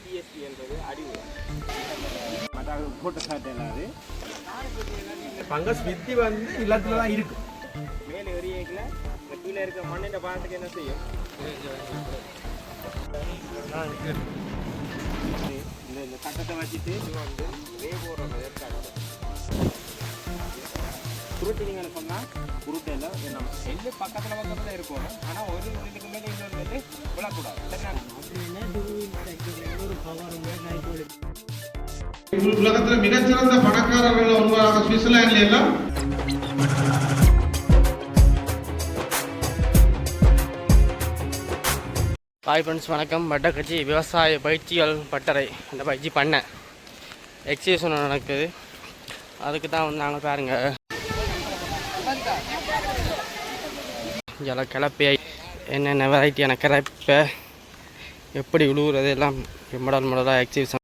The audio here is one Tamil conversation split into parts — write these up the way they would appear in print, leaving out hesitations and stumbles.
TSP என்றது அடி உரம் மற்ற போட்ட சாட்டையிலாது ஃபங்கஸ் வித்தி வந்து இல்லத்துல தான் இருக்கு. மேலே எரியக்கில் இந்த கீழே இருக்க மண்ணின் பாரத்துக்கு என்ன செய்யும்? இந்த சட்டத்தை வச்சுட்டு இது வந்து ரே போடுற ஏற்காடு குருட்டினீங்கன்னு சொன்னால் குருட்டையில் நம்ம எள்ளு பக்கத்தில் இருக்கும். ஆனால் ஒரு இதுக்கு மேலே இன்னொரு மேலே விழக்கூடாது. உலகத்தில் மிகச்சிறந்த பணக்காரர்கள் ஒருவராக சுவிட்சர்லாண்டில் எல்லாம் ஹாய் ஃப்ரெண்ட்ஸ், வணக்கம். வட்டக்கச்சி விவசாய பயிற்சிகள் பட்டறை அந்த பயிற்சி பண்ண எக்ஸிபிஷன் நடக்குது. அதுக்கு தான் வந்து நாங்கள் பாருங்கள் இதில் கிளப்பை என்னென்ன வெரைட்டியான கிளப்பை எப்படி உழுவுறது எல்லாம் மாடலாக எக்ஸிபிஷன்.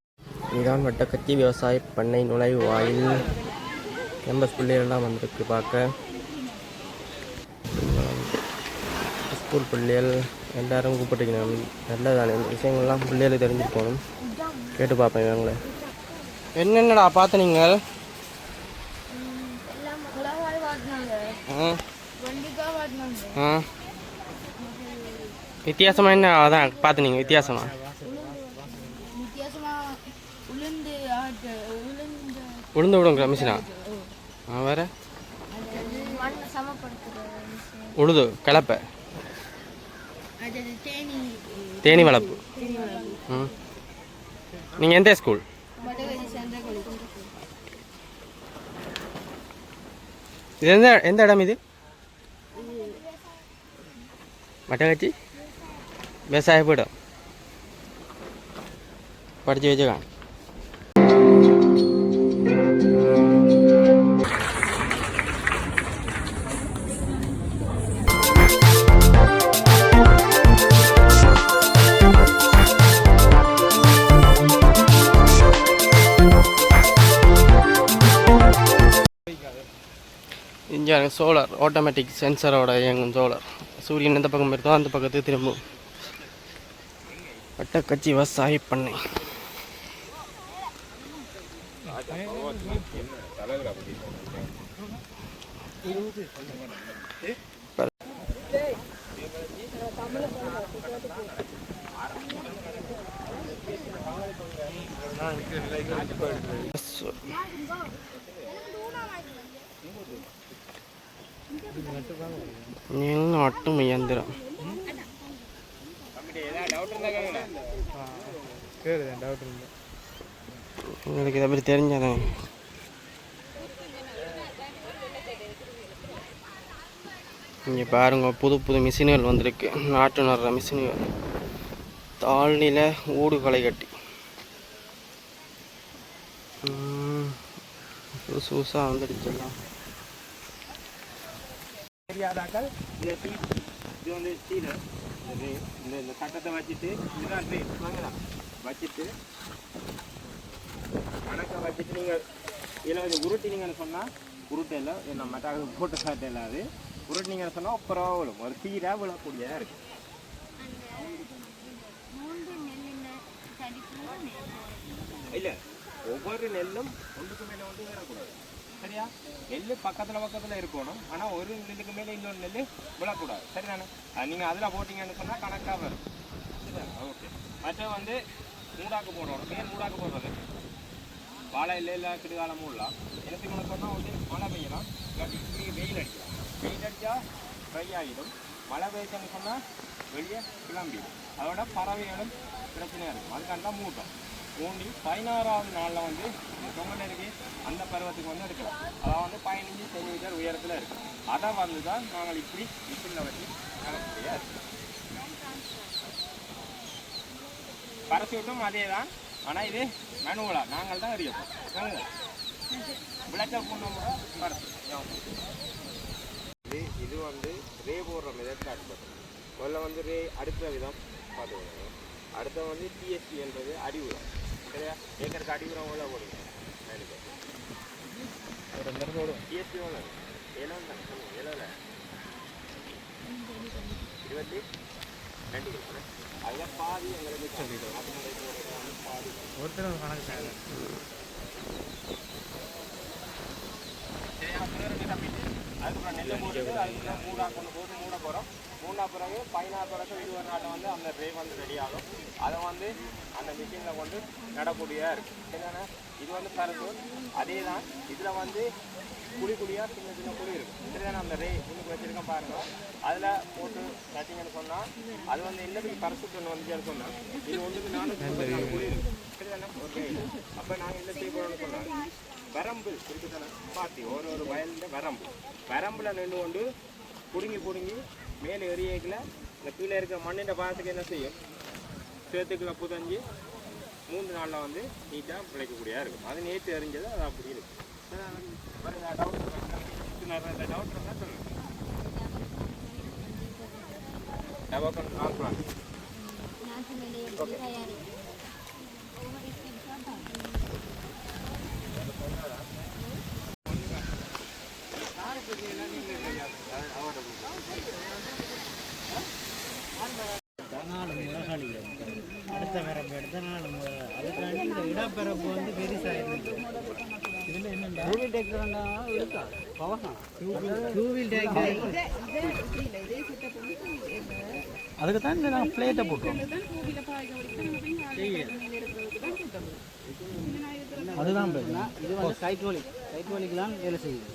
இதுதான் வட்டக்கச்சி விவசாய பண்ணை நுழைவு வாயில். கேம்பஸ் பிள்ளைகள்லாம் வந்திருக்கு பார்க்க. ஸ்கூல் பிள்ளைகள் எல்லாரும் கூப்பிட்டுக்கணும். நல்லதானே இந்த விஷயங்கள்லாம் பிள்ளைகளுக்கு தெரிஞ்சுக்கணும். கேட்டு பார்ப்பேன் இவங்கள. என்னென்னடா பார்த்து நீங்கள் வித்தியாசமாக என்ன அதான் பார்த்து நீங்கள் வித்தியாசமா உளுந்து விடுங்கிற மிஷினா? வேறு உழுது கிளப்பை தேனி வளர்ப்பு. நீங்கள் எந்த ஸ்கூல்? இது எந்த இடம்? இது வட்டக்கச்சி விவசாய போய்டும் படித்து வச்சுக்கான். இங்கே சோலார் ஆட்டோமேட்டிக் சென்சரோட இயங்கும் சோலார். சூரியன் எந்த பக்கம் இருக்கோ அந்த பக்கத்துக்கு திரும்பும். வட்டக்கச்சி விவசாய பண்ணை. நட்டும் இயந்திரம். உங்களுக்கு இதை பற்றி தெரிஞ்சாதான். இங்கே பாருங்க, புது புது மிஷின்கள் வந்திருக்கு. நாட்டு நடுற மிஷின்கள். தாழ்நில ஊடுகளை கட்டி புதுசு புதுசாக வந்துடுச்சுலாம். இது வந்து சீலை இந்த சட்டத்தை வச்சுட்டு இதுதான் வச்சுட்டு கணக்கை வச்சுட்டு நீங்கள் இதில் வந்து உருட்டினீங்கன்னு சொன்னால் உருட்டையில் என்ன மற்ற போட்டு சாட்டை இல்லாது உருட்டினீங்கன்னு சொன்னால் அப்புறம் விழும். ஒரு சீராக விழக்கூடியதாக இருக்குது. இல்லை, ஒவ்வொரு நெல்லும் ஒன்றுக்கு மேலே வந்து ஏறக்கூடாது. சரியா? நெல் பக்கத்தில் இருக்கணும். ஆனால் ஒரு நெல்லுக்கு மேலே இன்னொரு நெல் விழக்கூடாது. சரிதானே? நீங்கள் அதில் போட்டிங்கன்னு சொன்னால் கணக்காக வரும். சரிதானே? ஓகே. மற்ற வந்து மூடாக்கு போடுறோம். ஏன் மூடாக்கு போடுறது? வாழை இல்லை கிடுகாலமும் இல்லை. எனக்கு முன்ன சொன்னால் வந்து மழை பெய்யலாம், இல்லாட்டி வெயில் அடிக்கலாம். வெயில் அடித்தா ட்ரை ஆகிடும். மழை பெய்யுதுன்னு சொன்னால் வெளியே கிளம்பிடும். அதோட பறவைகளும் பிரச்சனையாக இருக்கும். அதுக்காண்ட மூட்டம் ஊண்டி 16ஆவது நாளில் வந்து இந்த தொங்கலுக்கு அந்த பருவத்துக்கு வந்து எடுக்கலாம். அதாவது வந்து 15 சென்டிமீட்டர் உயரத்தில் இருக்குது. அதை வந்து தான் நாங்கள் இப்படி மிஷினில் வச்சு கணக்கு இருக்குது. பரசூட்டும் அதே தான். ஆனால் இது மேனுவலாக நாங்கள் தான் அறியப்போம். விளக்கல் கொண்ட முறை பரசு. இது வந்து ரே போடுற மெதட் முதல்ல வந்து ரே அடுத்த விதம் பார்த்துக்கோங்க. அடுத்த வந்து TSP என்றது அடி உரம். சரியா? ஏக்கருக்கு அடி உரம் எவ்வளோ போடுங்க? TSP எவ்வளோ? 7 தான். 7 22 கிலோ. அதில் பாதி எங்களுக்கு சொல்லிவிடும். ஒருத்தர் கணக்கு சார் அதுக்கப்புறம் நெல்லை போட்டு அதுக்கு மூடா கொண்டு போட்டு மூட போகிறோம். மூணா பிறகு 16 பிறகு 20 நாட்டை வந்து அந்த ட்ரை வந்து ரெடி ஆகும். அதை வந்து அந்த மிஷினில் கொண்டு நடக்கூடியதாக இருக்குது. சரிதானே? இது வந்து பருப்பு. அதே தான் இதில் வந்து குழி குழியாக சின்ன சின்ன குழி இருக்குது. சரிதானே? அந்த ரே இன்னைக்கு வச்சுருக்கேன் பாருங்கள். அதில் போட்டு நட்டிங்கன்னு சொன்னால் அது வந்து எல்லாத்துக்கும் பரிசுட்டு ஒன்று வந்துச்சு சொன்னால் இது ஒன்றுக்கு 400 குழி இருக்குது. சரிதானே? ஓகே. அப்போ நாங்கள் என்ன செய்ய போகிறோம்னு சொன்னால் வரம்பு இருக்குதானே பார்த்தி ஒரு வயலில் வரம்பில் நின்று கொண்டு பிடுங்கி மேலே எரியக்கில் இந்த கீழே இருக்கிற மண்ணின் பாதத்துக்கு என்ன செய்யும் சேத்துக்குள்ள புதஞ்சு 3 நாளில் வந்து நீட்டாக பிழைக்கக்கூடியதாக இருக்கும். அது நேற்று எறிஞ்சது அது அப்படி இருக்கும். டவுட் தான் சொல்லுங்கள். ஓகே. அடுத்த வரப்பு அடுத்த நாள் அதுக்காண்டி இந்த இடப்பரப்பு வந்து பெருசாகிருக்கு. இதில் என்னென்னா டூவில் டேக்டர்னா இருக்கா பவனா டூவில் டேக்டர் அதுக்கு தான் இந்த நாங்கள் பிளேட்டை போட்டோம். அதுதான் இது வந்து ஹைட்ரோலிக்லாம் வேலை செய்யுது.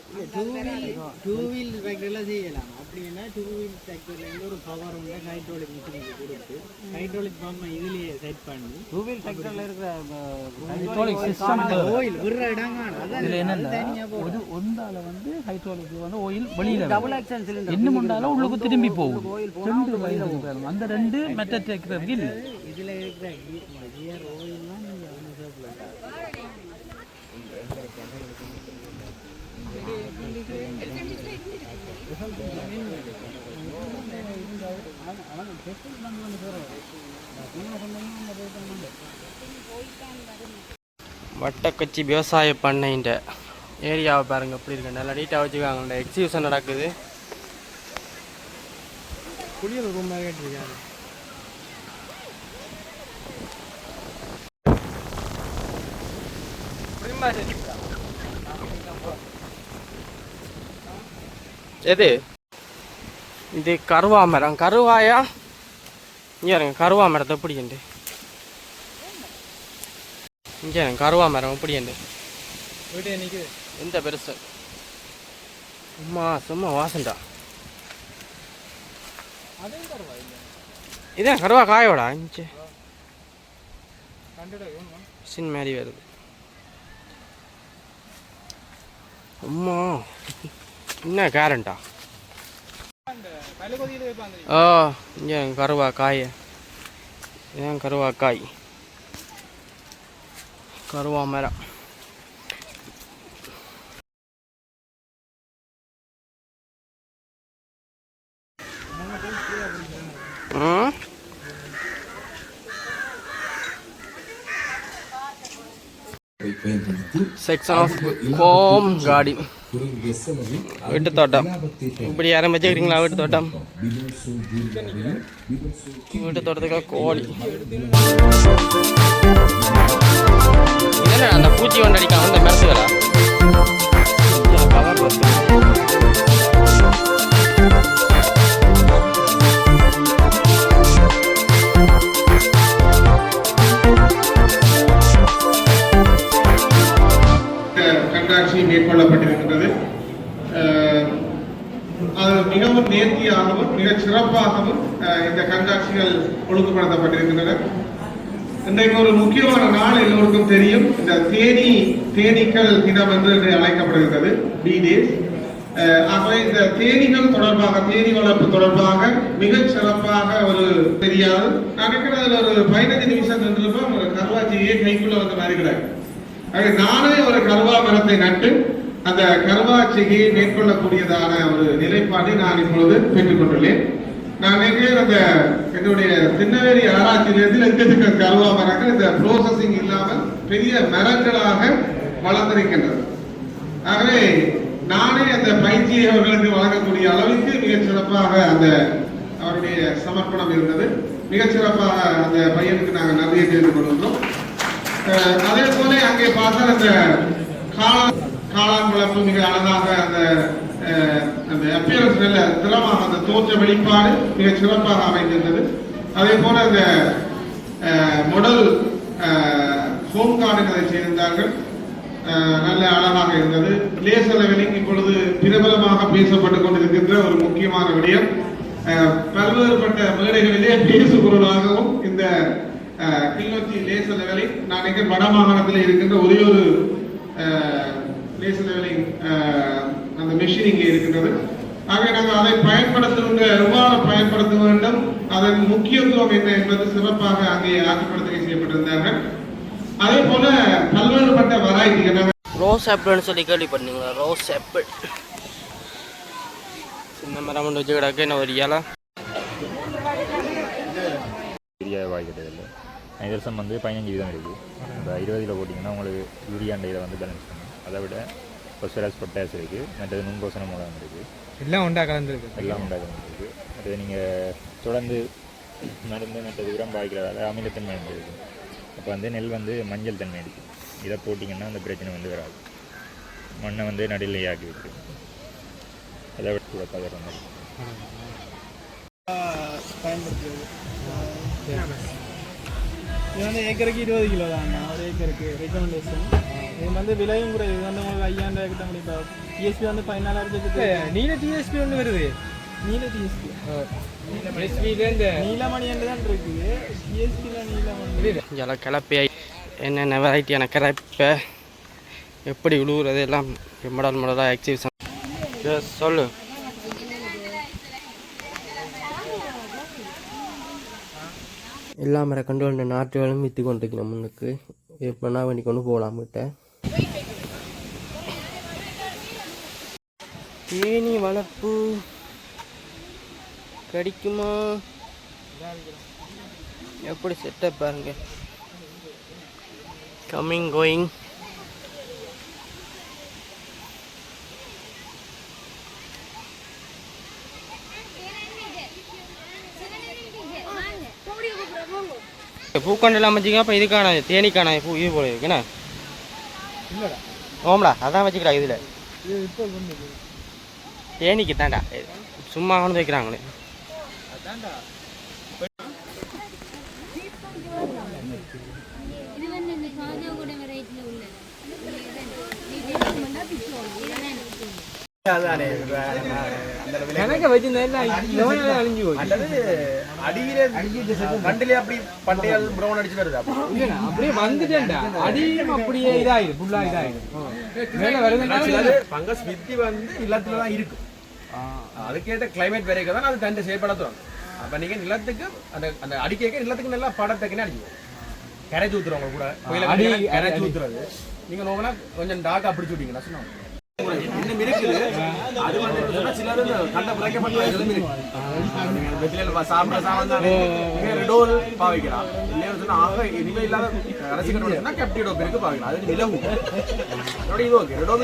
டூ வீல் டிராக்டர்லாம் செய்யலாம். அப்படின்னா டூ வீல் டிராக்டர்லேருந்து ஒரு பவர் உண்டு ஹைட்ரோலிக் மிஷினுக்கு கொடுத்து ஹைட்ரோலிக் பம்பை இதுலேயே செட் பண்ணி டூ வீல் டிராக்டரில் இருக்கிற ஹைட்ரோலிக் சிஸ்டம் ஆயில் விடுற இடங்க அதில் என்னென்ன ஒரு ஒன்றால் வந்து ஹைட்ரோலிக் வந்து ஆயில் வெளியில் டபுள் ஆக்சன் சிலிண்டர் இன்னும் உண்டாலும் உள்ளுக்கு திரும்பி போகும். ரெண்டு வயது அந்த ரெண்டு மெட்ட டிராக்டருக்கு இல்லை. இதில் இருக்கிற கியர் ஆயில்லாம் நீங்கள் வட்டக்கச்சி விவசாய பண்ணைன்ற ஏரியாவை பாருங்கள் எப்படி இருக்கு. நல்லா நீட்டாக வச்சுக்காங்க. எக்ஸிபிஷன் நடக்குது. குளியல் ரூம் கேட்டிருக்காங்க. எது இது கருவா மரம்? கருவாயா? இங்கே இருங்க கருவா மரத்தை எப்படி உண்டு? இங்கே கருவா மரம் எப்படி உண்டு? எந்த பெருசு சும்மா வாசண்டா. இதான் கருவா காயோடா இங்கே சின் மாதிரி வருது. அம்மா என்ன கேரண்டா? ஓ இங்கே கருவா காய். இதான் கருவா காய். கருவா மரம். செக்ஷன் ஆஃப் ஹோம் கார்டன் வீட்டு தோட்டம். இப்படி யாரும் வச்சுக்கிறீங்களா வீட்டு தோட்டம்? வீட்டு தோட்டத்துக்கு கோழி அந்த பூச்சி ஒன்று அடிக்காம அந்த மெரசுகளா கவர் வருது. கண்காட்சி மேற்கொள்ளப்பட்டிருக்கின்றது. அது மிகவும் நேர்த்தியாகவும் மிகச் சிறப்பாகவும் இந்த கண்காட்சிகள் ஒழுங்குபடுத்தப்பட்டிருக்கின்றன. இன்றைக்கு ஒரு முக்கியமான நாள் எல்லோருக்கும் தெரியும். இந்த தேனீக்கள் தினம் என்று அழைக்கப்படுகிறது, பீ டேஸ். ஆகவே இந்த தேனீகள் தொடர்பாக தேனீ வளர்ப்பு தொடர்பாக மிகச் சிறப்பாக ஒரு தெரியாது நினைக்கிறேன். ஒரு 15 நிமிஷம் நின்றுப்போம். ஒரு கருவாச்சியே கைக்குள்ள வந்து வருகிறார். நானே ஒரு கருவா மரத்தை நட்டு அந்த கருவாச்சியை மேற்கொள்ளக்கூடியதான ஒரு நிலைப்பாட்டை நான் இப்பொழுது பெற்றுக் கொண்டுள்ளேன். நான் நினைக்கிறேன் அந்த என்னுடைய திண்ணவேரி ஆராய்ச்சியிலிருந்து எங்களுக்கு கருவா மரங்கள் இந்த ப்ரோசஸிங் இல்லாமல் பெரிய மரங்களாக வளர்ந்திருக்கின்றது. ஆகவே நானே அந்த பயிற்சியை அவர்களுக்கு வழங்கக்கூடிய அளவுக்கு மிகச் சிறப்பாக அந்த அவருடைய சமர்ப்பணம் இருந்தது. மிகச் சிறப்பாக அந்த பையனுக்கு நாங்கள் நன்றியை தெரிந்து கொள்கின்றோம். அதே போல அங்கே பார்த்தால் அந்த காளான் குழம்பு மிக அழகாக அந்த அப்பியரன்ஸ் நல்ல திறமாக அந்த தோற்ற வெளிப்பாடு மிக சிறப்பாக அமைந்திருந்தது. அதே போல அந்த மொடல் ஹோம் கார்டன் அதை செய்திருந்தார்கள், நல்ல அழகாக இருந்தது. லேசர் லெவலிங் இப்பொழுது பிரபலமாக பேசப்பட்டுக் கொண்டிருக்கின்ற ஒரு முக்கியமான விடயம். பல்வேறுபட்ட மேடைகளிலே பேசுபொருளாகவும் இந்த கிளிநொச்சி லேசர் லெவலிங், நான் எங்க வட மாகாணத்தில் இருக்கின்ற ஒரே ஒரு லேசர் லெவலிங் அந்த மெஷின் இங்கே இருக்கின்றது. ஆகவே நாங்கள் அதை பயன்படுத்துகின்ற எவ்வாறு பயன்படுத்த வேண்டும், அதன் முக்கியத்துவம் என்ன என்பது சிறப்பாக அங்கே ஆற்றுப்படுத்த செய்யப்பட்டிருந்தார்கள். அதே போல பல்வேறுபட்ட வெரைட்டிகள் ரோஸ் ஆப்பிள்னு சொல்லி கேள்விப்பட்டீங்களா? ரோஸ் ஆப்பிள் சின்ன மரம் ஒன்று வச்சு கிடக்கு. என்ன ஒரு இலை வாய்க்கிட்டதில்லை. வருஷம் வந்து 15 வீதம் இருக்குது. இப்போ 20 போட்டிங்கன்னா உங்களுக்கு யூரியாண்டையில் வந்து பேலன்ஸ் பண்ணும். அதை விட பொஸ்பரஸ் பொட்டாஸ் இருக்குது, மற்றது நுண்போசன மூலம் இருக்குது, எல்லாம் உண்டா கலந்துருக்கு. அது நீங்கள் தொடர்ந்து மருந்து மற்றது உரம் பாய்க்கிறதால அமிலத்தன்மை இருக்குது. அப்போ வந்து நெல் வந்து மஞ்சள் தன்மை இருக்குது. இதை போட்டிங்கன்னா அந்த பிரச்சனை வந்து வராது. மண்ணை வந்து நடுநிலை ஆக்கி விட்டு அதை விட கூட கலர் வந்து பயன்படுத்துறது. இது வந்து ஏக்கருக்கு 20 கிலோ தாங்க, ஒரு ஏக்கருக்கு ரெக்கமெண்டேஷன். இது வந்து விலையும் கூட, இது வந்து உங்களுக்கு 5000 கிட்ட முடியும். டிஎஸ்பி வந்து 14,000. நீல டிஎஸ்பி ஒன்று வருது, நீல டிஎஸ்பி நீலமணி என்று தான் இருக்குது. டிஎஸ்பியில் நீலமணி இலை கிளப்பி என்னென்ன வெரைட்டியான கிளப்பை எப்படி உழுவுறது எல்லாம் மாடலாக எக்ஸிபிஷன் சொல்லு. எல்லா மர கண்டு நாட்டுகளும் விற்று கொண்டிருக்கணும். முன்னுக்கு எப்படின்னா வண்டி கொண்டு போகலாம் கிட்ட. தேனி வளர்ப்பு கிடைக்குமா? எப்படி செட்டப் பாருங்க. Coming going. பூக்கொண்டெல்லாம் அமைச்சிங்க. அப்போ இதுக்கான தேனிக்கான பூ இது போல இருக்குண்ணா. ஓம்லா அதான் வச்சுக்கிறா. இதில் தேனிக்கு தாண்டா சும்மா கொண்டு வைக்கிறாங்களே. கணக்க வச்சிருந்தா அழிஞ்சு போய் கண்டிலே அப்படி பண்டையால் பிரவுன் அடிச்சு வருது. அப்படியே வந்துட்டேன்டா, அடியும் அப்படியே இதாயிடும், ஃபுல்லா இதாயிடும். மேல வருது பங்கஸ் வித்தி வந்து நிலத்துல தான் இருக்கும். அதுக்கேற்ற கிளைமேட் வரைக்கும் தான் அது தண்டை செயல்படுத்துவாங்க. அப்ப நீங்க நிலத்துக்கு அந்த அந்த அடிக்க நிலத்துக்கு நல்லா படத்துக்குன்னு அடிக்கும். கரைச்சி ஊத்துறவங்க கூட கரைச்சி ஊத்துறது நீங்க நோக்கினா கொஞ்சம் டாக்கா பிடிச்சி விட்டீங்கன்னா சொன்னாங்க. இன்னும் இருக்குது. அது வந்து சிலர் கண்ட பிழைக்கப்பட்ட சாப்பிட ரெடோல் பாவிக்கிறான். இல்லையா ஆக இனிமே இல்லாத அரசு கட்டுனா கேப்டிடோ பேருக்கு பாவிக்கலாம். அது நிலவு இது ஓகே. ரெடோல்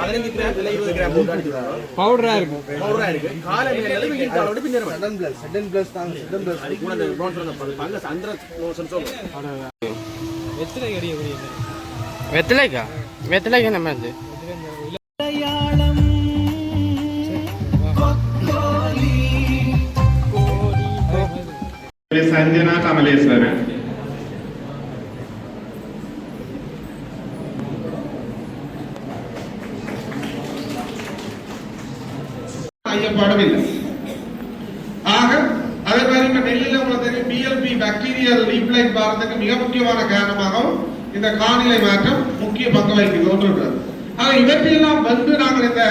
15 கிராம் இல்லை 20 கிராம் போட்டு அடிச்சுறாங்க. பவுடரா இருக்கு. காலையில பின்னேற வெத்தலைக்கா வெத்தலைக்கா நம்ம வந்து சஞ்சனா கமலேஸ்வரன் ஐயப்படவில்லை. ஆக அதே மாதிரி நெல்லில் உங்களுக்கு பிஎல்பி பாக்டீரியல் ரீப்ளைட் பாரத்துக்கு மிக முக்கியமான காரணமாகவும் இந்த காலநிலை மாற்றம் முக்கிய பங்கு வகிக்கிறது. ஆக இவற்றையெல்லாம் வந்து நாங்கள் இந்த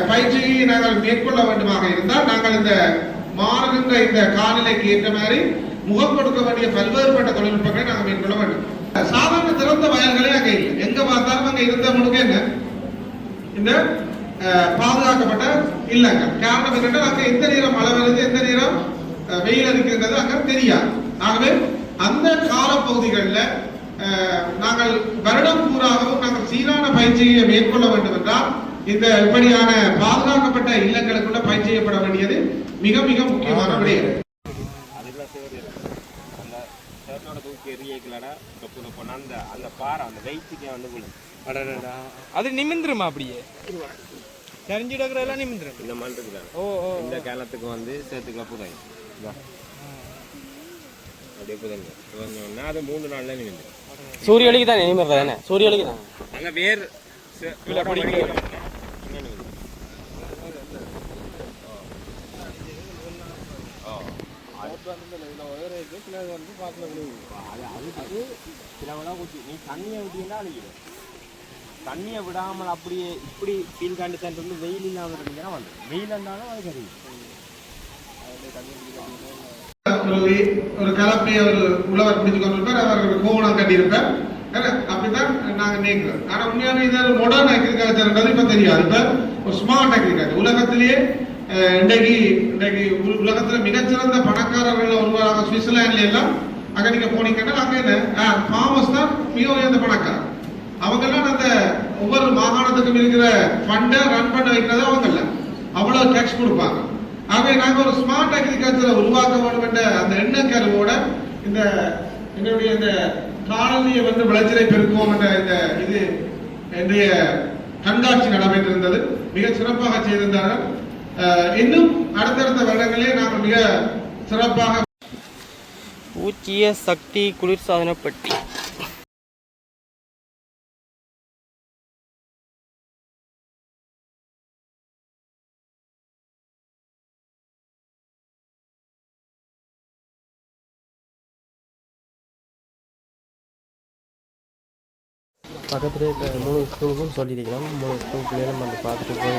பயிற்சியை நாங்கள் மேற்கொள்ள வேண்டுமாக இருந்தால் நாங்கள் இந்த மாறுகின்ற இந்த காலநிலைக்கு ஏற்ற மாதிரி முகம் கொடுக்க வேண்டிய பல்வேறுபட்ட தொழில்நுட்பங்களை நாங்கள் மேற்கொள்ள வேண்டும். சாதாரண திறந்த வயல்களே அங்கே இல்லை. எங்க பார்த்தாலும் அங்கே இருந்த முழுக்க என்ன இந்த பாதுகாக்கப்பட்ட இல்லங்கள். காரணம் என்னென்ன, அங்கே எந்த நேரம் மழை வருது எந்த நேரம் வெயில் அடிக்கிறது அங்கே தெரியாது. ஆகவே அந்த காலப்பகுதிகளில் நாங்கள் வருடம் பூராகவும் நாங்கள் சீரான பயிற்சியை மேற்கொள்ள வேண்டும் என்றால் இந்த இப்படியான பாதுகாக்கப்பட்ட இல்லங்களுக்குள்ள பயிற்சி செய்யப்பட வேண்டியது மிக மிக முக்கியமான விடயம். தூக்கி எறியக்கலடா தொப்புல போன அந்த பாறை அந்த வெயிட்டுக்கே வந்து விழும். அடடா அது நிமிந்துருமா அப்படியே தெரிஞ்சுடக்கிறதெல்லாம் நிமிந்துரும் இந்த மாதிரி இருக்குதாங்க. ஓ ஓ இந்த காலத்துக்கு வந்து சேர்த்துக்கலாம் புதாங்க அப்படியே புதங்க புதஞ்சோன்னா அது 3 நாள்ல நிமிந்துடும். சூரியனுக்கு தான் நிமிடுறது தானே சூரியனுக்கு தான் அங்கே வேர் நீ தண்ணியை விட்டீங்கன்னா அழிக்கிடும். தண்ணியை விடாமல் அப்படியே இப்படி ஃபீல் கண்டிஷன் இருந்து வெயில் இல்லாமல் இருந்தீங்கன்னா வந்து வெயில் இருந்தாலும் அது கறி ஒரு கலப்பை ஒரு உழவர் பிடிச்சு கொண்டிருப்பார், அவர் கோவணம் கட்டியிருப்பார். அப்படித்தான் நாங்க நினைக்கிறோம். ஆனா உண்மையான இது மாடர்ன் அக்ரிகல்ச்சர்ன்றது இப்ப தெரியாது. இப்ப ஒரு ஸ்மார்ட் அக்ரிகல்ச்சர் உலகத்திலேயே இன்றைக்கு உலகத்துல மிகச்சிறந்த பணக்காரர்கள் ஒருவராக சுவிட்சர்லாண்ட்ல எல்லாம் அங்க நீங்க போனீங்கன்னா அங்க என்ன ஃபார்மர்ஸ் தான் மிக உயர்ந்த பணக்காரர். அவங்க எல்லாம் அந்த ஒவ்வொரு மாகாணத்துக்கும் இருக்கிற ஃபண்டை ரன் பண்ண வைக்கிறது அவங்க இல்ல, அவ்வளவு டேக்ஸ் கொடுப்பாங்க. ஆகவே நாங்க ஒரு ஸ்மார்ட் அக்ரிகல்ச்சரை உருவாக்க வேண்டும் என்ற அந்த எண்ணக்கருவோட இந்த என்னுடைய இந்த காலனியை வந்து விளைச்சலை பெருக்குவோம் என்ற இந்த இது இன்றைய கண்காட்சி நடைபெற்றிருந்தது. மிக சிறப்பாக செய்திருந்தார்கள். இன்னும் அடுத்தடுத்த வருடங்களே நாங்கள் மிக சிறப்பாக பூச்சிய சக்தி குளிர்சாதன பெட்டி பக்கத்துலேயே இப்போ 3 ஸ்கூலுக்கும் சொல்லியிருக்கலாம். 3 ஸ்கூல் பிள்ளைகளும் வந்து பார்த்துட்டு போய்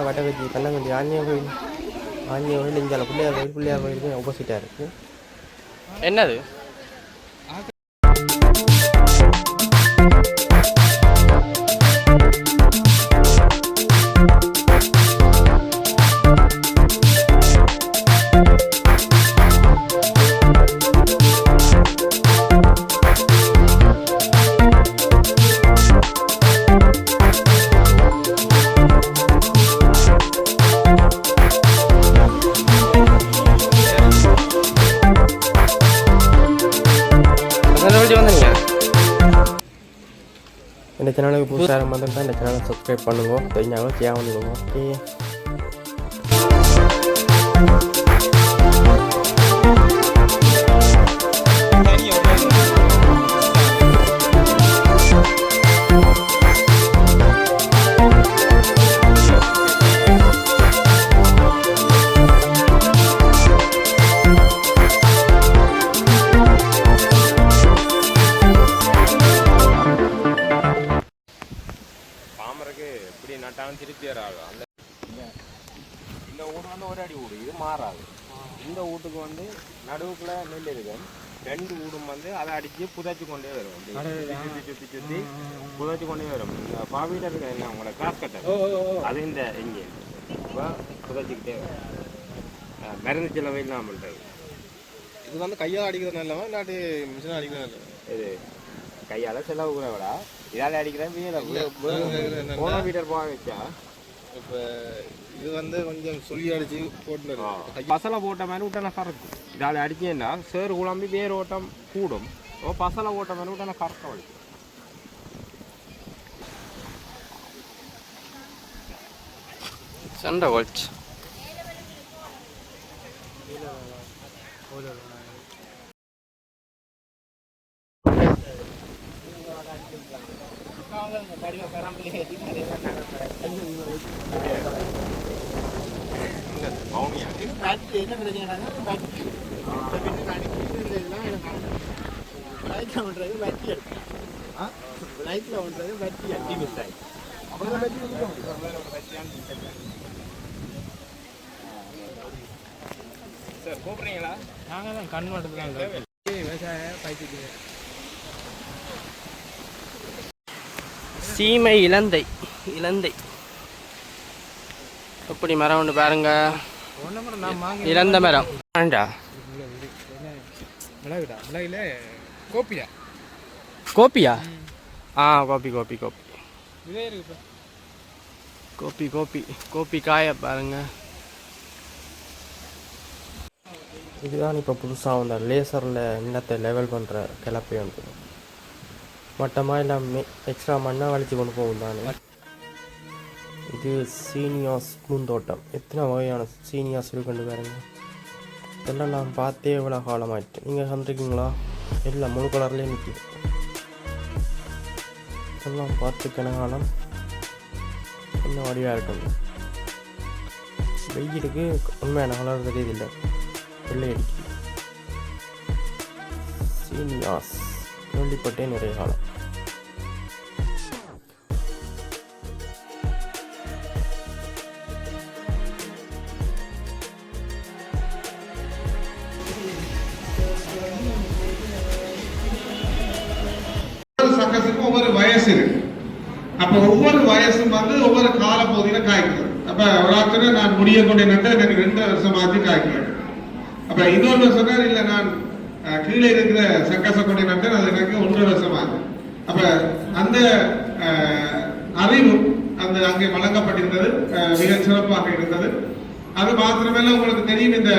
வட்டக்கட்சி கண்ணங்கட்டி ஆஞ்சியா கோயில் இங்கே பிள்ளையார் கோயிலுக்கு ஆப்போசிட்டாக இருக்குது. என்னது இந்த சேனலுக்கு புதுசாக வந்திருந்தா இந்த சேனலை சப்ஸ்கிரைப் பண்ணுங்க, தெரிஞ்சாலும் ஷேர் பண்ணுங்க. ஓகே இப்படி நட்டாலும் திருப்பி வராது. அந்த இந்த வீடு வந்து ஒரு அடி வீடு, இது மாறாது. இந்த வீட்டுக்கு வந்து நடுவுக்குள்ள நெல் இருக்கும். 2 வீடும் வந்து அதை அடிச்சு புதைச்சி கொண்டே வரும். சுற்றி சுற்றி புதைச்சி கொண்டே வரும். இந்த பாவியில் இருக்க என்ன உங்களை கிராஸ் கட்டர் அது இந்த இங்கே இப்போ புதைச்சிக்கிட்டே வரும். மருந்து செலவு இல்லாமல் பண்ணுறது. இது வந்து கையால் அடிக்கிறது நல்லவா இல்லாட்டி மிஷினாக அடிக்கிறது நல்லவா? இது கையால் செலவு கூட விட இதால் அடிக்கிறேன் போன வீட்டர் போக வச்சா. இப்போ இது வந்து கொஞ்சம் சொல்லி அடிச்சு போட்டு பசலை போட்ட மாதிரி விட்டா கறக்கும். இதால் அடிச்சேன்னா சேறு குழம்பி வேறு ஓட்டம் கூடும். பசலை ஓட்ட மாதிரி விட்டா கறக்க வலிக்கும். சண்டை வாட்ச் சார் கூப்பிட்றீங்களா? நாங்கள் தான் கண் மட்டும் விவசாய பயிற்சி சீமை இலந்தை எப்படி மரம் ஒன்று பாருங்க. இலந்த மரம் ஆண்டா மிளகுடா மிளகுல கோப்பியா கோப்பியா? ஆ கோப்பி கோப்பி கோப்பி இதே இருக்கு கோப்பி கோப்பி கோப்பி காய பாருங்க. இதுதான் இப்போ புதுசாக வந்த லேசரில் இன்னத்தை லெவல் பண்ணுற கிளப்பை வந்து மட்டமாக இல்லாமல் எக்ஸ்ட்ரா மண்ணாக வலிச்சு கொண்டு போகும் தானே. இது சீனியாஸ் பூந்தோட்டம். எத்தனை வகையான சீனியாஸ் இருக்குன்னு பாருங்க. இதெல்லாம் நான் பார்த்தே இவ்வளோ காலமாயிட்டு. நீங்கள் கண்டிருக்கீங்களா? எல்லாம் முழு கலர்லேயே நிற்கிது. இதெல்லாம் பார்த்து கிணகாலம் என்ன வடிவாக இருக்குங்க. வெயிலுக்கு உண்மையான கலர் தெரியுதில்லை, வெள்ளை அடிக்குது. சீனியாஸ் கேள்விப்பட்டே நிறைய காலம். சக்கஸுக்கும் ஒவ்வொரு வயசு இருக்கு. அப்ப ஒவ்வொரு வயசும் வந்து ஒவ்வொரு கால பகுதியில காய்க்கிறது. அப்ப ஒரு ஆத்துல நான் முடிய கொண்டு நட்டு எனக்கு 2 வருஷம் ஆச்சு காய்க்கிறேன். அப்ப இன்னொரு வருஷம் இல்ல நான் கீழே இருக்கிற சக்கச கொண்டு நட்டு அது எனக்கு 1.5 வருஷம் ஆச்சு. அப்ப அந்த அறிவு அந்த அங்கே வழங்கப்பட்டிருந்தது, மிக சிறப்பாக இருந்தது. அது மாத்திரமல்ல உங்களுக்கு தெரியும், இந்த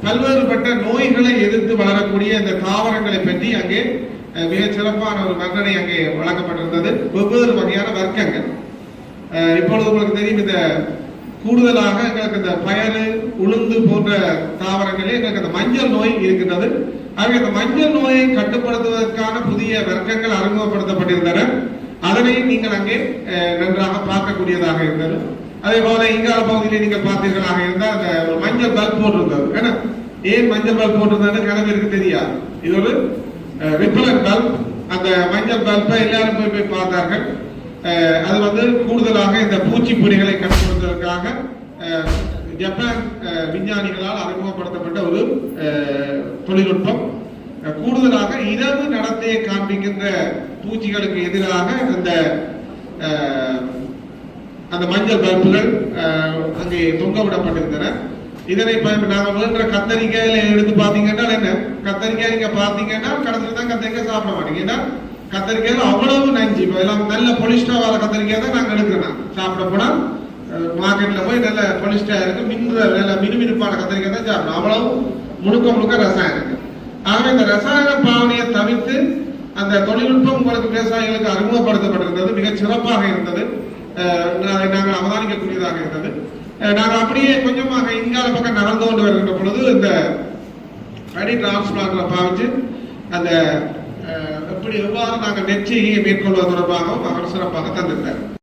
பல்வேறுபட்ட நோய்களை எதிர்த்து வளரக்கூடிய இந்த தாவரங்களை பற்றி அங்கே மிக சிறப்பான ஒரு வர்ணனை அங்கே வழங்கப்பட்டிருந்தது. வெவ்வேறு வகையான வர்க்கங்கள். இப்பொழுது உங்களுக்கு தெரியும், இந்த கூடுதலாக எங்களுக்கு இந்த பயறு, உளுந்து போன்ற தாவரங்களே எங்களுக்கு அந்த மஞ்சள் நோய் இருக்கின்றது. ஆக இந்த மஞ்சள் நோயை கட்டுப்படுத்துவதற்கான புதிய வர்க்கங்கள் அறிமுகப்படுத்தப்பட்டிருந்தன. அதனை நீங்கள் அங்கே நன்றாக பார்க்கக்கூடியதாக இருந்தது. அதே போல இங்கால பகுதியிலே நீங்கள் பார்த்தீர்களாக இருந்தால் அந்த ஒரு மஞ்சள் பல்ப் போட்டிருந்தது. ஏன்னா ஏன் மஞ்சள் பல்ப் போட்டிருந்தது கிணவிற்கு தெரியாது. இது ஒரு ரிப்பலன் பல்ப். அந்த மஞ்சள் பல்பை எல்லாரும் போய் பார்த்தார்கள். அது வந்து கூடுதலாக இந்த பூச்சிப்பொடிகளை கட்டுப்படுத்துவதற்காக ஜப்பான் விஞ்ஞானிகளால் அறிமுகப்படுத்தப்பட்ட ஒரு தொழில்நுட்பம். கூடுதலாக இரவு நடத்தையை காண்பிக்கின்ற பூச்சிகளுக்கு எதிராக அந்த மஞ்சள் பல்புகள் அங்கே தொங்கவிடப்பட்டிருந்தன. இதனை நாங்கள் வேண்ட கத்தரிக்காயில எடுத்து பார்த்தீங்கன்னா என்ன, கத்தரிக்காய் நீங்க பார்த்தீங்கன்னா கடைசியில் தான் கத்தரிக்காய் சாப்பிட மாட்டீங்க. ஏன்னா கத்தரிக்காய் அவ்வளவு நஞ்சு. எல்லாம் நல்ல பொலிஸ்டா வர கத்தரிக்காய் தான் நாங்கள் எடுக்கிறோம். சாப்பிட போனா மார்க்கெட்ல போய் நல்ல பொலிஸ்டா இருக்கு, நல்ல மினுமினுப்பான கத்தரிக்காய் தான் சாப்பிடணும். அவ்வளவு முழுக்க ரசாயனம் இருக்கு. ஆகவே இந்த ரசாயன பாவனையை தவிர்த்து அந்த தொழில்நுட்பம் உங்களுக்கு விவசாயிகளுக்கு அறிமுகப்படுத்தப்பட்டிருந்தது. மிக சிறப்பாக இருந்தது. நாங்கள் அவதானிக்கக்கூடியதாக இருந்தது. நாங்கள் அப்படியே கொஞ்சமாக இங்கால பக்கம் நடந்து கொண்டு வருகின்ற பொழுது இந்த அடி டிரான்ஸ்பிளான்ட்ல பாவிச்சு அந்த எவ்வாறு நாங்கள் நெற்றியை மேற்கொள்வது தொடர்பாகவும் அவர் சிறப்பாக தந்திருந்தார்.